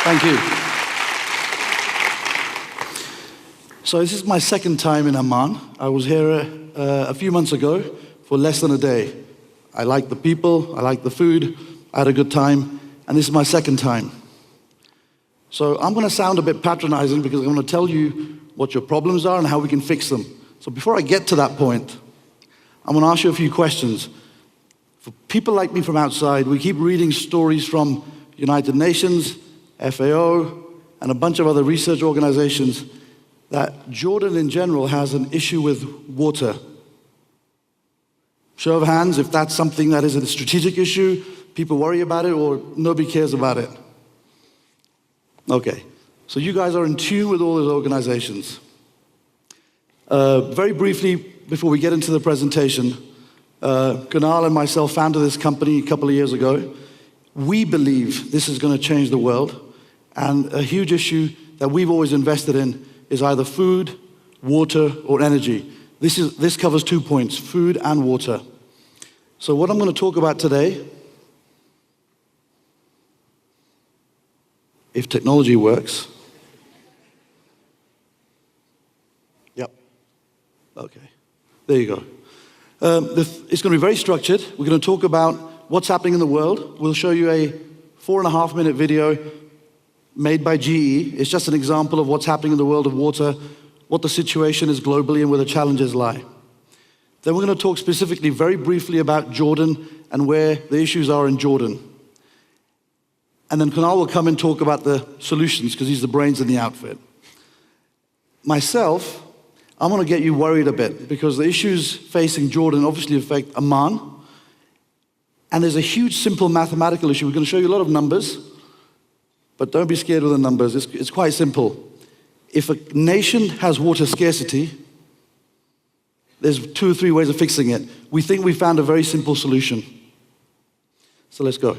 Thank you. So this is my second time in Amman. I was here a few months ago for less than a day. I like the people, I like the food, I had a good time, and this is my second time. So I'm going to sound a bit patronizing because I'm going to tell you what your problems are and how we can fix them. So before I get to that point, I'm going to ask you a few questions. For people like me from outside, we keep reading stories from United Nations, FAO, and a bunch of other research organizations that Jordan in general has an issue with water. Show of hands if that's something that is a strategic issue, people worry about it, or nobody cares about it. Okay, so you guys are in tune with all those organizations. Very briefly, before we get into the presentation, Kunal and myself founded this company a couple of years ago. We believe this is going to change the world, and a huge issue that we've always invested in is either food, water, or energy. This covers 2 points, food and water. So what I'm going to talk about today, if technology works. Yep. Okay. There you go. It's going to be very structured. We're going to talk about what's happening in the world. We'll show you a 4.5-minute video made by GE. It's just an example of what's happening in the world of water, what the situation is globally, and where the challenges lie. Then we're going to talk specifically, very briefly, about Jordan and where the issues are in Jordan. And then Kunal will come and talk about the solutions, because he's the brains in the outfit. Myself, I'm going to get you worried a bit, because the issues facing Jordan obviously affect Amman. And there's a huge, simple mathematical issue. We're going to show you a lot of numbers, but don't be scared with the numbers. It's quite simple. If a nation has water scarcity, there's 2 or 3 ways of fixing it. We think we found a very simple solution. So let's go.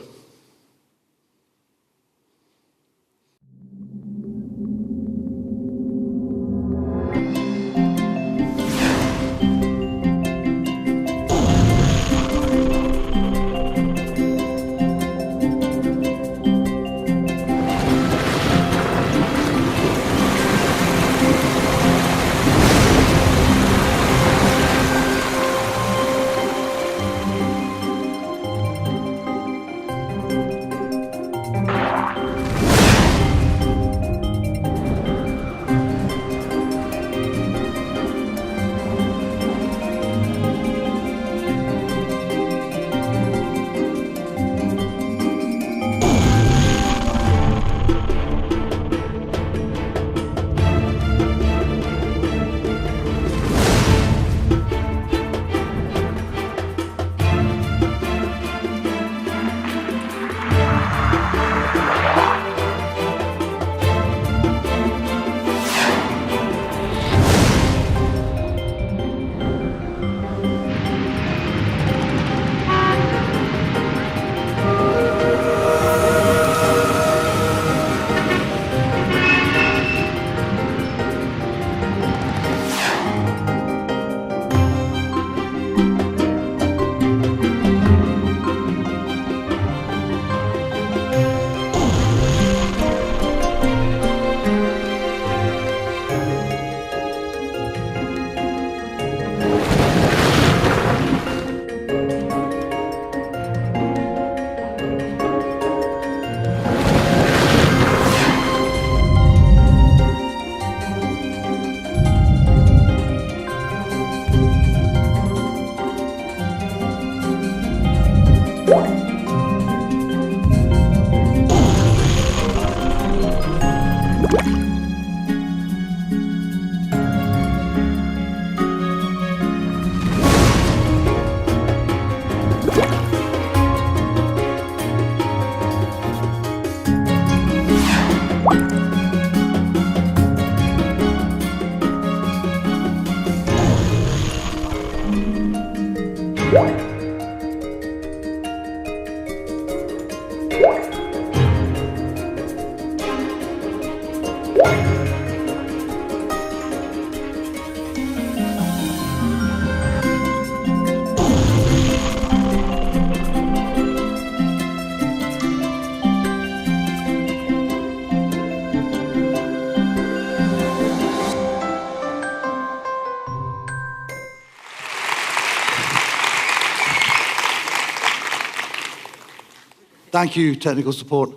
Thank you, technical support.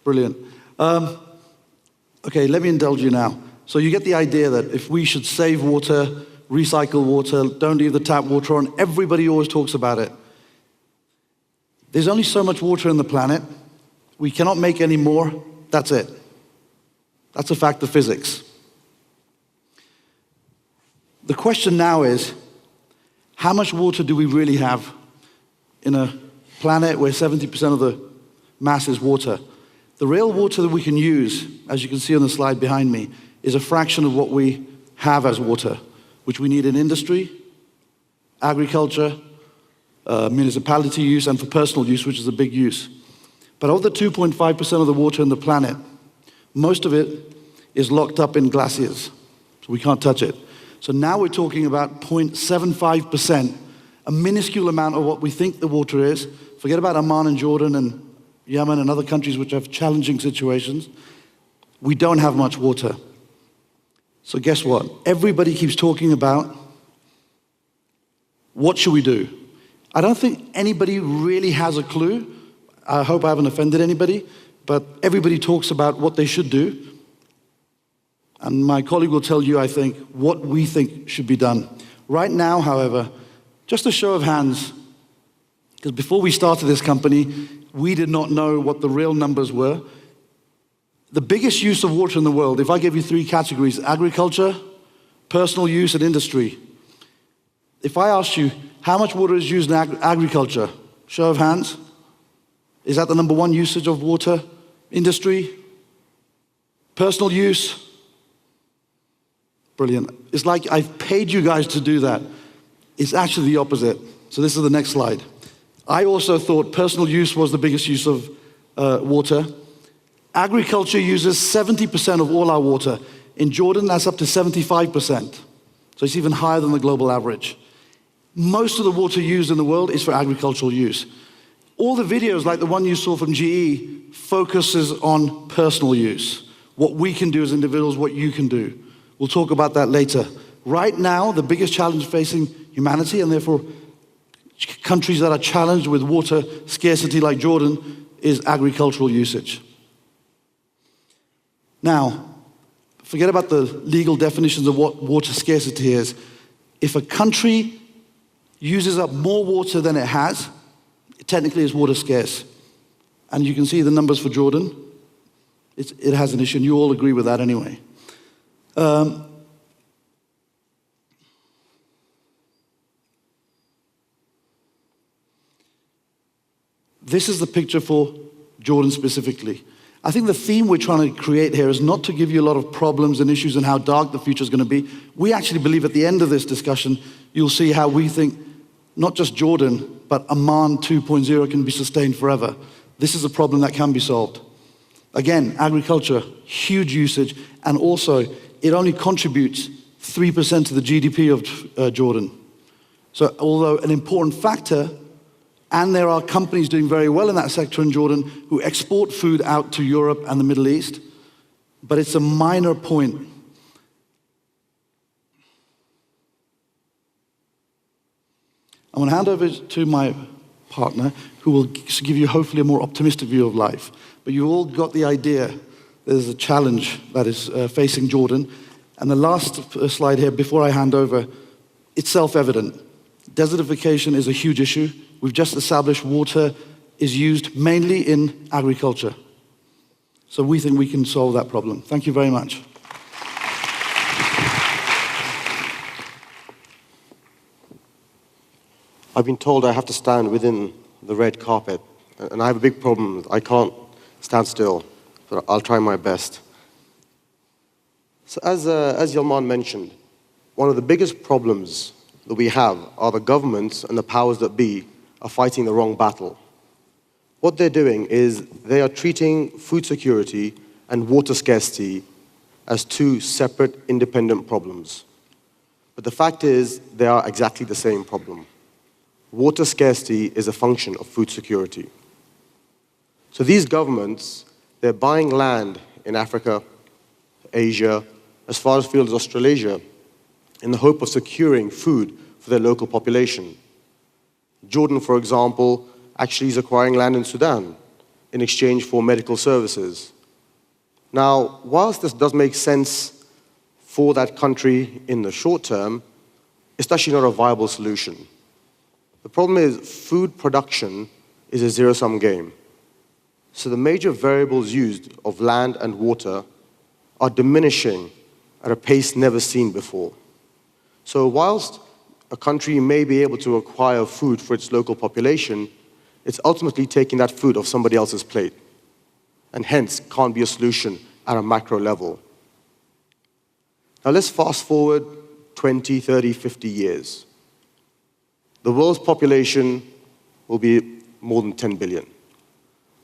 Brilliant. Okay, let me indulge you now. So you get the idea that if we should save water, recycle water, don't leave the tap water on, everybody always talks about it. There's only so much water on the planet. We cannot make any more. That's it. That's a fact of physics. The question now is, how much water do we really have in a planet where 70% of the mass is water? The real water that we can use, as you can see on the slide behind me, is a fraction of what we have as water, which we need in industry, agriculture, municipality use, and for personal use, which is a big use. But of the 2.5% of the water on the planet, most of it is locked up in glaciers, so we can't touch it. So now we're talking about 0.75%, a minuscule amount of what we think the water is. Forget about Amman and Jordan and Yalman and other countries which have challenging situations. We don't have much water. So guess what? Everybody keeps talking about what should we do? I don't think anybody really has a clue. I hope I haven't offended anybody, but everybody talks about what they should do. And my colleague will tell you, I think, what we think should be done. Right now, however, just a show of hands, because before we started this company, we did not know what the real numbers were. The biggest use of water in the world, if I gave you 3 categories, agriculture, personal use, and industry. If I asked you, how much water is used in agriculture? Show of hands. Is that the number 1 usage of water? Industry? Personal use? Brilliant. It's like I've paid you guys to do that. It's actually the opposite. So this is the next slide. I also thought personal use was the biggest use of water. Agriculture uses 70% of all our water. In Jordan, that's up to 75%. So it's even higher than the global average. Most of the water used in the world is for agricultural use. All the videos, like the one you saw from GE, focuses on personal use. What we can do as individuals, what you can do. We'll talk about that later. Right now, the biggest challenge facing humanity, and therefore countries that are challenged with water scarcity like Jordan, is agricultural usage. Now, forget about the legal definitions of what water scarcity is. If a country uses up more water than it has, it technically is water scarce. And you can see the numbers for Jordan. It has an issue, and you all agree with that anyway. This is the picture for Jordan specifically. I think the theme we're trying to create here is not to give you a lot of problems and issues and how dark the future is going to be. We actually believe at the end of this discussion, you'll see how we think not just Jordan, but Amman 2.0 can be sustained forever. This is a problem that can be solved. Again, agriculture, huge usage, and also it only contributes 3% to the GDP of Jordan. So although an important factor, and there are companies doing very well in that sector in Jordan who export food out to Europe and the Middle East, but it's a minor point. I'm going to hand over to my partner, who will give you hopefully a more optimistic view of life. But you all got the idea there's a challenge that is facing Jordan. And the last slide here, before I hand over, it's self-evident. Desertification is a huge issue. We've just established water is used mainly in agriculture. So we think we can solve that problem. Thank you very much. I've been told I have to stand within the red carpet, and I have a big problem. I can't stand still, but I'll try my best. So as Yalman mentioned, one of the biggest problems that we have are the governments and the powers that be are fighting the wrong battle. What they're doing is they are treating food security and water scarcity as 2 separate, independent problems. But the fact is, they are exactly the same problem. Water scarcity is a function of food security. So these governments, they're buying land in Africa, Asia, as far afield as Australasia, in the hope of securing food for their local population. Jordan, for example, actually is acquiring land in Sudan in exchange for medical services. Now, whilst this does make sense for that country in the short term, it's actually not a viable solution. The problem is food production is a zero-sum game. So the major variables used of land and water are diminishing at a pace never seen before. So whilst a country may be able to acquire food for its local population, it's ultimately taking that food off somebody else's plate, and hence can't be a solution at a macro level. Now let's fast forward 20, 30, 50 years. The world's population will be more than 10 billion.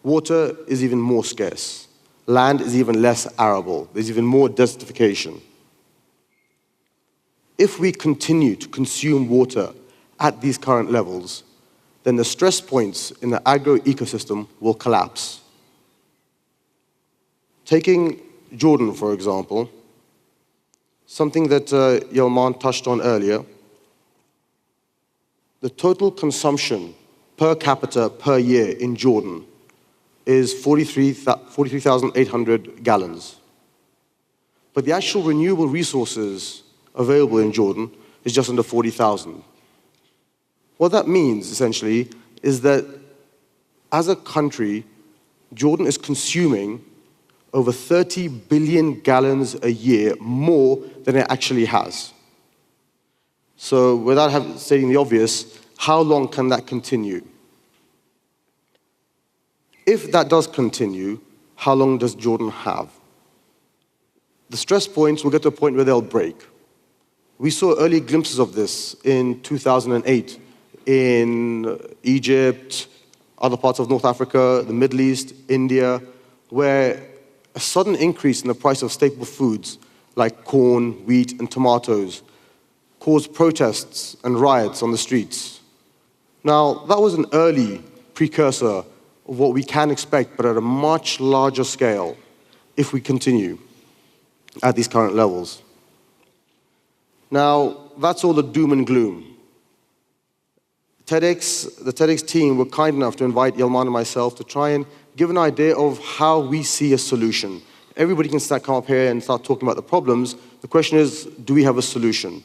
Water is even more scarce. Land is even less arable. There's even more desertification. If we continue to consume water at these current levels, then the stress points in the agro-ecosystem will collapse. Taking Jordan, for example, something that Yalman touched on earlier, the total consumption per capita per year in Jordan is 43,800 gallons. But the actual renewable resources available in Jordan is just under 40,000. What that means, essentially, is that as a country, Jordan is consuming over 30 billion gallons a year more than it actually has. So without stating the obvious, how long can that continue? If that does continue, how long does Jordan have? The stress points will get to a point where they'll break. We saw early glimpses of this in 2008 in Egypt, other parts of North Africa, the Middle East, India, where a sudden increase in the price of staple foods like corn, wheat, and tomatoes caused protests and riots on the streets. Now, that was an early precursor of what we can expect, but at a much larger scale if we continue at these current levels. Now, that's all the doom and gloom. The TEDx team were kind enough to invite Yalman and myself to try and give an idea of how we see a solution. Everybody can come up here and start talking about the problems. The question is, do we have a solution?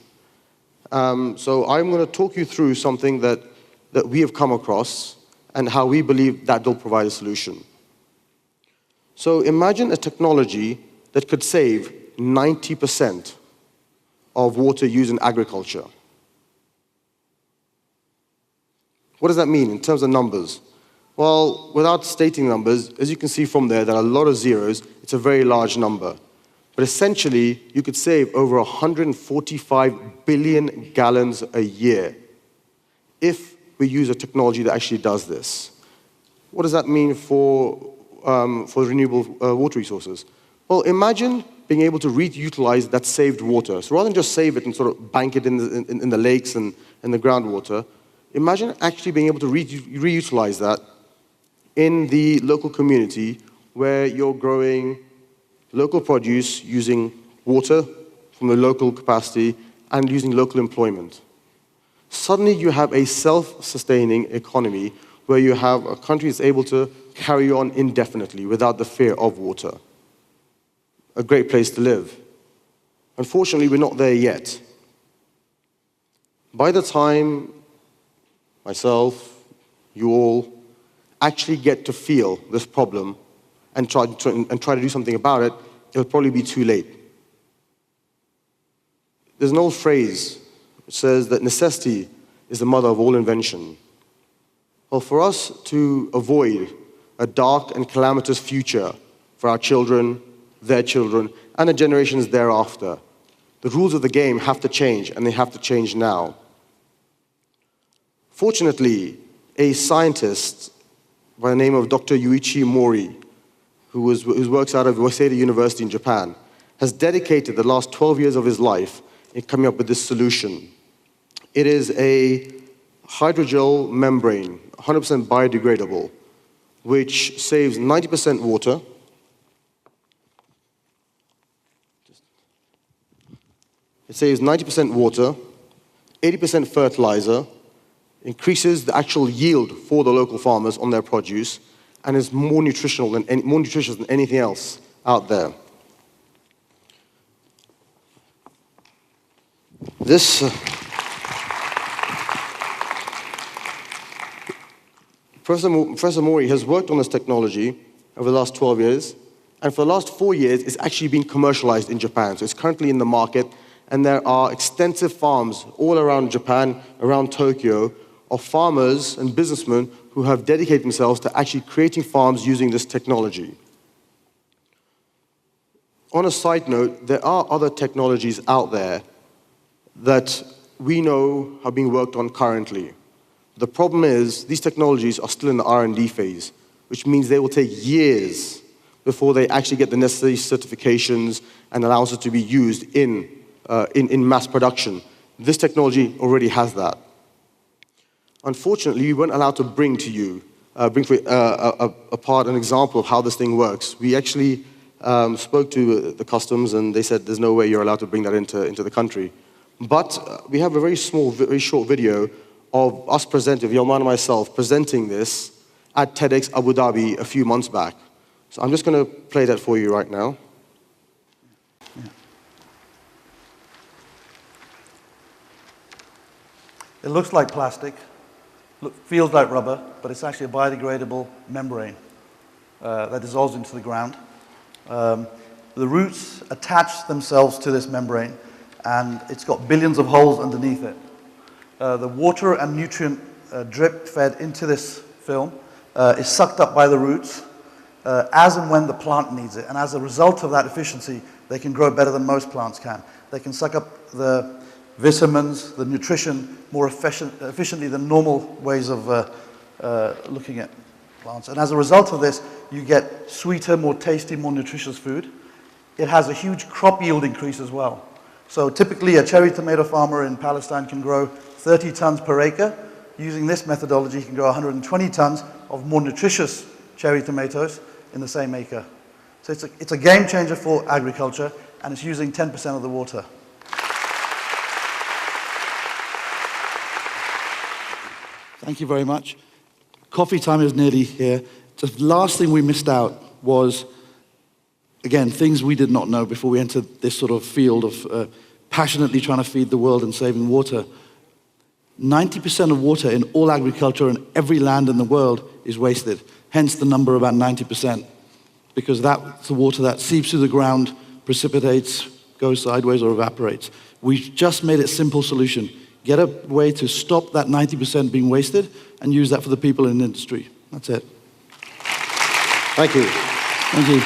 So I'm going to talk you through something that we have come across and how we believe that will provide a solution. So imagine a technology that could save 90% of water used in agriculture. What does that mean in terms of numbers? Well, without stating numbers, as you can see from there, there are a lot of zeros. It's a very large number. But essentially, you could save over 145 billion gallons a year if we use a technology that actually does this. What does that mean for renewable water resources? Well, imagine being able to reutilize that saved water. So rather than just save it and sort of bank it in the lakes and in the groundwater, imagine actually being able to reutilize that in the local community where you're growing local produce using water from the local capacity and using local employment. Suddenly you have a self-sustaining economy where you have a country that's able to carry on indefinitely without the fear of water. A great place to live. Unfortunately, we're not there yet. By the time myself, you all, actually get to feel this problem and try to do something about it, it'll probably be too late. There's an old phrase which says that necessity is the mother of all invention. Well, for us to avoid a dark and calamitous future for our children, their children, and the generations thereafter, the rules of the game have to change, and they have to change now. Fortunately, a scientist by the name of Dr. Yuichi Mori, who works out of Waseda University in Japan, has dedicated the last 12 years of his life in coming up with this solution. It is a hydrogel membrane, 100% biodegradable, which saves 90% water, it saves 90% water, 80% fertilizer, increases the actual yield for the local farmers on their produce, and is more more nutritious than anything else out there. Professor Mori has worked on this technology over the last 12 years, and for the last 4 years, it's actually been commercialized in Japan. So it's currently in the market, and there are extensive farms all around Japan, around Tokyo, of farmers and businessmen who have dedicated themselves to actually creating farms using this technology. On a side note, there are other technologies out there that we know are being worked on currently. The problem is, these technologies are still in the R&D phase, which means they will take years before they actually get the necessary certifications and allowances to be used in mass production. This technology already has that. Unfortunately, we weren't allowed to bring to you an example of how this thing works. We actually spoke to the customs, and they said there's no way you're allowed to bring that into the country. But we have a very short video of us presenting, Yalman and myself, presenting this at TEDx Abu Dhabi a few months back. So I'm just going to play that for you right now. It looks like plastic, feels like rubber, but it's actually a biodegradable membrane that dissolves into the ground. The roots attach themselves to this membrane, and it's got billions of holes underneath it. The water and nutrient drip fed into this film is sucked up by the roots as and when the plant needs it. And as a result of that efficiency, they can grow better than most plants can. They can suck up the vitamins, the nutrition, more efficiently than normal ways of looking at plants. And as a result of this, you get sweeter, more tasty, more nutritious food. It has a huge crop yield increase as well. So typically, a cherry tomato farmer in Palestine can grow 30 tons per acre. Using this methodology, he can grow 120 tons of more nutritious cherry tomatoes in the same acre. So it's a game changer for agriculture, and it's using 10% of the water. Thank you very much. Coffee time is nearly here. The last thing we missed out was, again, things we did not know before we entered this sort of field of passionately trying to feed the world and saving water. 90% of water in all agriculture and every land in the world is wasted. Hence the number about 90%, because that's the water that seeps through the ground, precipitates, goes sideways or evaporates. We've just made it a simple solution. Get a way to stop that 90% being wasted and use that for the people in the industry. That's it. Thank you. Thank you.